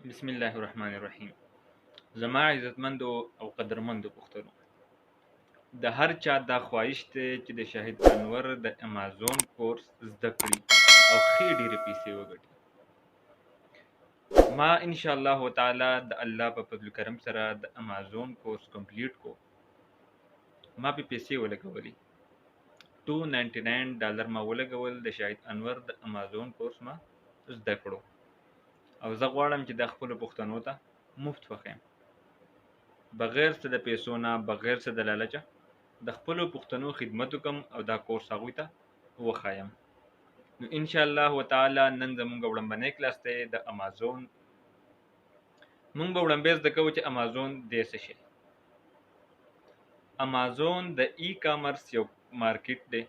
بسم الله الرحمن الرحیم. زما عزتمندو او قدرمندو پښتنو، د هر چا دا خواهش دی چې د شاهد انور د امازون کورس زده کړي او ښې ډېرې پیسې وګټي. ما ان شاء الله تعالی د الله په فضل کرم سره د امازون کورس کمپلیټ کو. ما په پیسې ولګولې $299 ما ولګول د شاهد انور د امازون کورس ما زده کړو، او زه غواړم چې د خپلو پښتنو ته مفت وښیم، بغیر څه د پیسو نه، بغیر څه د لالچه د خپلو پښتنو خدمت وکم او دا کورس هغوی ته وښایم. نو ان شاء الله تعالی نن زموږ وړاندې کلاس دی د امازون. موږ به وړاندې زده کوو چې امازون دی څه شی. امازون د ای کامرس یو مارکیټ دی.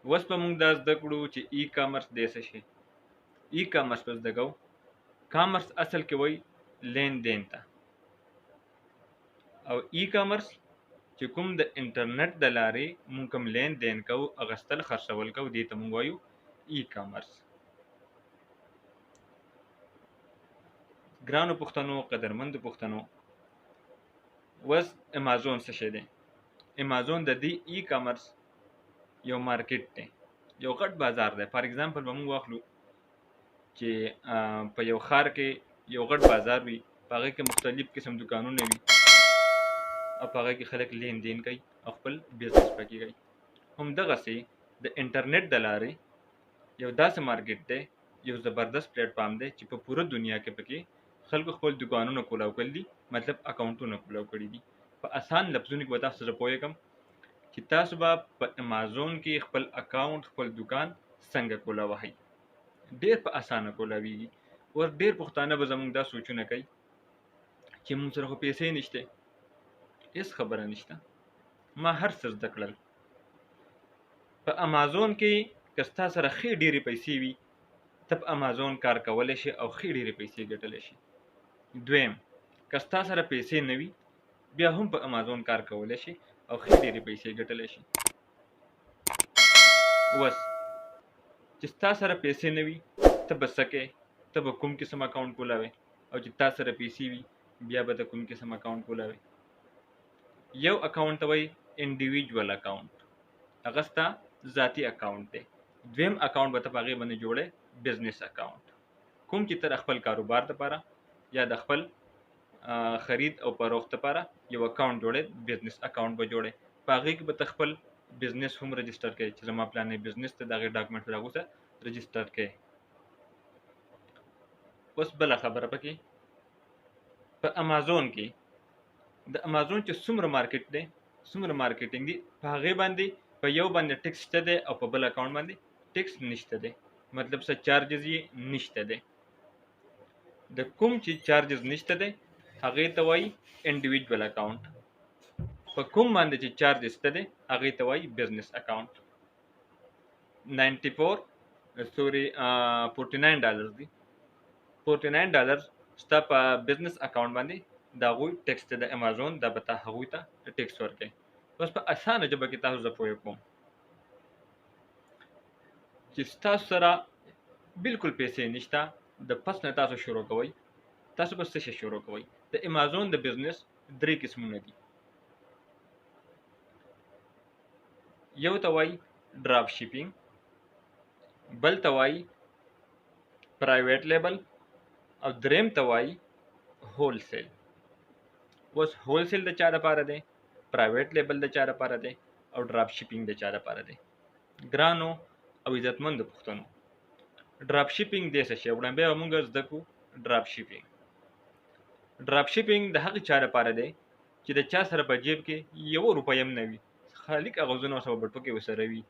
اوس به موږ دا زده کړو چې ای کامرس دی څه شی. ای کامرس به زده کوو. کامرس اصل کې وایي لین دین ته، او ای کامرس چې کوم د انټرنیټ د لارې مونږ کوم لین دین کوو، اغستل خرڅول کوو، دې ته مونږ وایو ای کامرس. ګرانو پښتنو، قدرمندو پښتنو، اوس امازون څه شی دی؟ امازون د دې ای کامرس یو مارکیټ دی، یو غټ بازار دی. فار ایگزامپل به مونږ واخلو چې په یو ښار کې یو غټ بازار وي، په هغې کې مختلف قسم دکانونه وي، او په هغه کې خلک لین دین کوي او خپل بزنس پکې کوي. همدغسې د انټرنیټ د لارې یو داسې مارکیټ دی، یو زبردست پلیټ فارم دی چې په پوره دنیا کې پکې خلکو خپل دکانونه کولاو کړي دي، مطلب اکاونټونه کولاو کړي دي. په اسان لفظونو کې به تاسو زه پوهېږم چې تاسو به په امازون کې خپل اکاونټ، خپل دکان څنګه کولاوهئ. ډېر په اسانه کولاویږي. اوس ډېر پښتانه به زموږ دا سوچونه کوي چې موږ سره خو پیسې نشته. هېڅ خبره نشته، ما هر څه زده کړل. په امازون کې که ستا سره ښې ډېرې پیسې وي، ته په امازون کار کولی شي او ښې ډېرې پیسې ګټلی شي. دویم، که ستا سره پیسې نه وي، بیا هم په امازون کار کولی شي او ښې ډېرې پیسې ګټلی شي. اوس چې ستا سره پیسې نه وي، ته به څه کوې؟ ته به کوم قسم اکاونټ کولاوې؟ او چې تا سره پیسې وي، بیا به ته کوم قسم اکاونټ کولاوې؟ یو اکاونټ ته وایي انډیویجول اکاونټ، هغه ستا ذاتي اکاونټ دی. دویم اکاونټ به ته په هغې باندې جوړې بزنس اکاونټ، کوم چې ته د خپل کاروبار دپاره یا د خپل خرید او فروخت دپاره یو اکاونټ جوړې، بزنس اکاونټ به جوړې. په هغې کې به ته خپل بزنس هم رجسټر کوې چې زما پلانې بزنس ته د هغې ډاکومنټ به هغو سره رجسټر کوې. اوس بله خبره پکې، په امازون کې د امازون چې څومره مارکیټ دی، څومره مارکیټینګ دی، په هغې باندې په یو باندې ټکس شته دی او په بل اکاونټ باندې ټکس نشته دی. مطلب څه چارجز یې نشته دی. د کوم چې چارجز نشته دی هغې ته وایي انډیویجول اکاونټ. په کوم باندې چې چارجز شته دی هغې ته وایي بزنس اکاونټ. $49 دی. $49 ستا په بزنس اکاونټ باندې د هغوی ټکس دی، د امازون دا به تا هغوی ته ټکس ورکوي. بس په اسانه ژبه کې تاسو زه پوه کوم چې ستاسو سره بالکل پیسې نشته، د پس نه تاسو شروع کوئ. تاسو به څه شی شروع کوئ؟ د امازون د بزنس 3 قسمونه دي. یو ته وایي ډراپ شیپینګ، بل ته وایي پرایویټ لیبل، او دریم ته وایي هول سیل. اوس هول سیل د چا لپاره دی؟ پرایویټ لیبل د چا لپاره دی؟ او ډراپ شیپینګ د چا لپاره دی؟ ګرانو او عزتمندو پښتنو، ډراپ شیپینګ دی څه شی؟ وړاندې به موږ زده کړو ډراپ شیپینګ. ډراپ شیپینګ د هغه چا لپاره دی چې د چا سره په جیب کې 1 روپۍ هم نه وي، خالي کاغذونه ورسره بټوکې ورسره وي.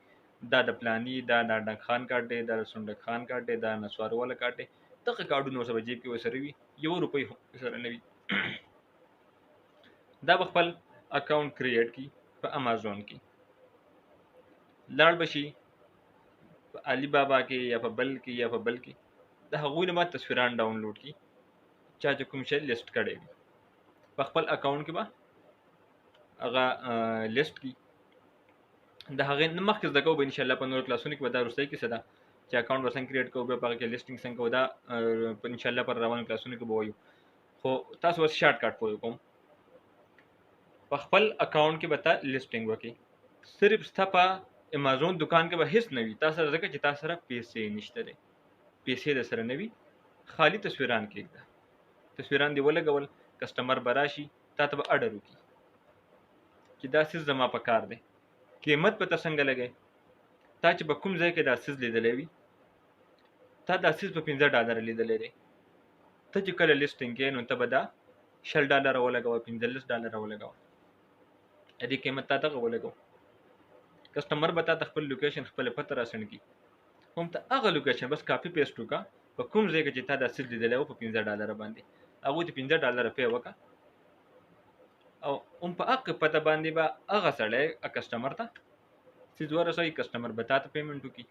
دا د پلاني، دا د ډنګ خان کارت دی، دا د سنډک خان کارت دی، دا نسوار والا کارت دی. دغه کارډونه ورسره جیب کې ورسره وي، 1 روپۍ هم ورسره نه وي. دا به خپل اکاونټ کریټ کړي په امازون کې، لاړ به شي په علي بابا کې یا په بل کې یا په بل کې، د هغوی نه به تصویران ډاونلوډ کړي چا چې کوم شی لیست کړی وي. په خپل اکاونټ کې به هغه لیست کړي. د هغې نه مخکې زده کوو به انشاءالله په نورو کلاسونو کې به دا وروستۍ کیسه ده. چې اکاونټ به څنګه کریټ کوو، بیا په هغه کې لیسټینګ څنګه کوو، دا ان شاء الله پر روانو کلاسونو کې به وایو. خو تاسو اوس شارټ کټ پوه کوم. په خپل اکاونټ کې به تا لیسټینګ وکړي، صرف ستا په امازون دکان کې به هیڅ نه وي تا سره، ځکه چې تا سره پیسې نشته دی، پیسې در سره نه وي، خالي تصویران کېږده. تصویران دی ولګول، کسټمر به راشي تا ته به اډر وکړي چې دا سیز زما په کار دی. قیمت به ته څنګه لګی، تا چې په کوم ځای کې دا سیز لیدلی وي، تا دا سیز په $15 لیدلی دی، ته چې کله لیسټینګ کې نو ته به دا $10 ولګوه، $15 ولګوه، دې قیمت تا دغه ولګو. کسټمر به تا ته خپل لوکیشن خپل پته راسند کی، هم ته هغه لوکیشن بس کاپی پیسټ وکړه په کوم ځای کې چې تا دا سیز لیدلی و په $15 باندې، هغوی ته $15 پې وکړه، او هم په هغه پته باندې به هغه سړی کسټمر ته سیز ورسوي، کسټمر به تا ته پیمنټ وکړي.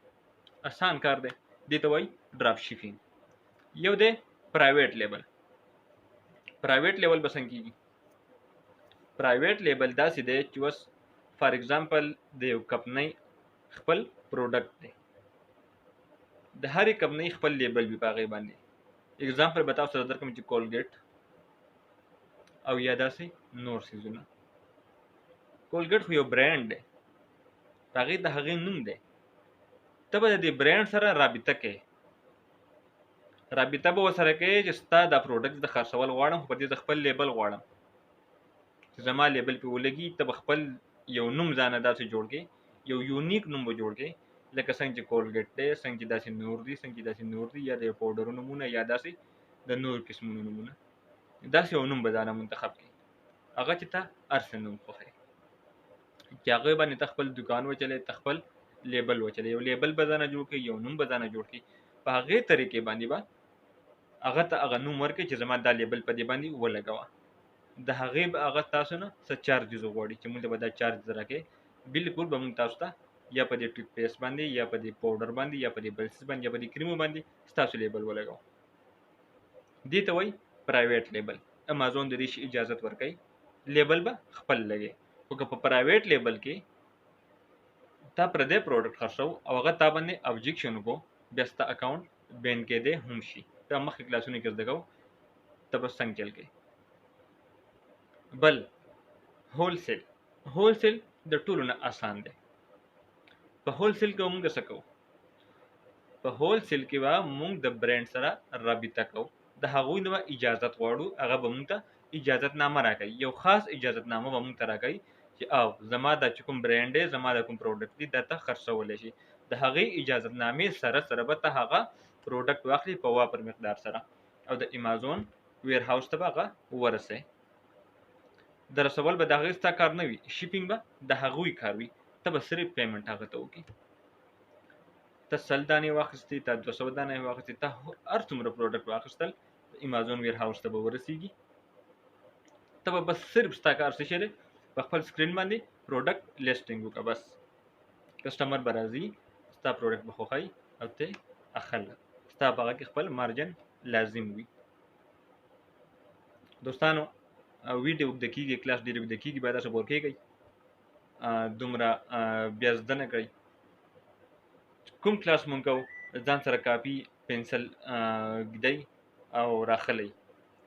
آسان کار دی، دې ته وایي ډراپ شیپینګ. یو دی پرایویټ لیبل. پرایویټ لیبل به څنګه کېږي؟ پرایویټ لیبل داسې دی چې اوس فار ایگزامپل د یو کمپنۍ خپل پروډکټ دی، د هرې کمپنۍ خپل لیبل وي په هغې باندې. ایگزامپل به تاسو سره درکړم چې کولګیټ او یا داسې نور څیزونه. کولګیټ خو یو برانډ دی، هغې د هغې نوم دی، ته به د دې برانډ سره رابطه کوې، رابطه به ورسره کوې چې ستا دا پروډکټ د خرڅول غواړم، خو په دې زه خپل لیبل غواړم چې زما لیبل پې ولګي. ته به خپل یو نوم ځانه داسې جوړ کړې، یو یونیک نوم به جوړ کړې، لکه څنګه چې کولګیټ دی، څنګه چې داسې نور دي، څنګه چې داسې نور دي، یا د پاوډرو نومونه، یا داسې د نور قسمونو نومونه، داسې یو نوم به ځانه منتخب کړې، هغه چې ته هر څه نوم خوښوې، چې هغې باندې ته خپل دکان وچلې، ته خپل لیبل وچلې، یو لیبل به ځانه جوړ کړې، یو نوم به ځانه جوړ کړې، په هغې طریقې باندې به هغه ته هغه نوم ورکړې چې زما دا لیبل په دې باندې ولګوه. د هغې به هغه تاسو نه څه چارجز وغواړي چې موږ ته به دا چارجز راکړې، بالکل به موږ تاسو ته یا په دې ټوت پیسټ باندې، یا په دې پاوډر باندې، یا په دې بل څه باندې، یا په دې کریمو باندې ستاسو لیبل ولګوو. دې ته وایي پرایویټ لیبل. امازون د دې شي اجازت ورکوي، لیبل به خپل لګې، خو که په پرایویټ لیبل کې تا پردی پروډکټ خرڅو او هغه تا باندې ابجیکشن وکړو، بیا ستا اکاونټ بین کېدی هم شي. دا مخکې کلاسونو کې زده کوو، ته به څنګه چل کوې. بل هولسیل. هولسیل د ټولو نه آسان دی. په هولسیل کې موږ څه کوو؟ په هولسیل کې به موږ د برانډ سره رابطه کوو، د هغوی نه به اجازت غواړو، هغه به موږ ته اجازت نامه راکوي، یو خاص اجازت نامه به موږ ته راکوي چې او زما دا چې کوم برانډ دی، زما دا کوم پروډکټ دی، دا ته خرڅولی شي. د هغې اجازت نامې سره سره به ته هغه پروډکټ واخلي په وافر مقدار سره، او د امازون ویر هاوس ته به هغه ورسوي. د رسول به د هغې ستا کار نه وي، شیپینګ به د هغوی کار وي، ته به صرف پیمنټ هغه ته وکړي. ته 100 دانې واخیستې، ته 200 دانې واخیستې، ته هر څومره پروډکټ واخیستل امازون ویر هاوس ته به ورسیږي. ته به بس صرف ستا کار څه شی دی، په خپل سکرین باندې پروډکټ لیسټینګ وکړه، بس کسټمر به راځي، ستا پروډکټ به خوښوي او ته اخله، ستا په هغه کې خپل مارجن لازم وي. دوستانو ویډیو اوږده کېږي، کلاس ډېر اوږده کېږي، باید داسې بور کېږئ، دومره بیا زده نه کړئ. کوم کلاس مونږ کوو، ځان سره کاپي پنسل ږدئ او راخلئ،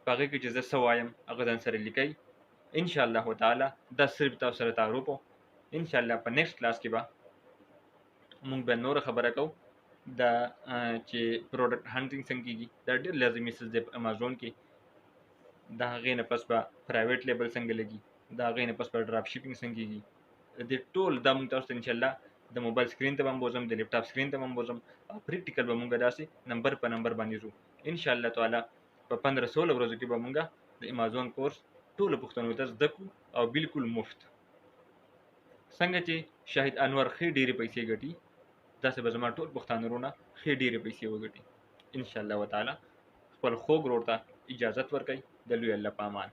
په هغې کې چې زه څه وایم هغه ځان سره لیکئ. انشاءالله تعالی دا صرف تاسو سره تعارف و. انشاءالله په نیکسټ کلاس کې به مونږ بیا نوره خبره کوو دا چې پروډکټ هنټینګ څنګه کېږي. دا ډېر لازمي څیز دی په امازون کې. د هغې نه پس به پرایویټ لیبل څنګه لګي، د هغې نه پس به ډراپ شیپینګ څنګه کېږي، د ټول دا مونږ تاسو ته انشاءالله د موبایل سکرین ته به هم بوځم، د لیپټاپ سکرین ته به هم بوځم، او پریکټیکل به مونږ داسې نمبر په نمبر باندې ځو. انشاءالله تعالی په 15-16 ورځو کې به مونږ د امازون کورس ټولو پښتنو ته زده کړو او بالکل مفت. څنګه چې شاهد انور ښې ډېرې پیسې ګټي، داسې به زما ټول پښتانه وروڼه ښې ډېرې پیسې وګټي انشاءالله تعالی. خپل خوږ ورور ته اجازت ورکړئ. د لوی الله په امان.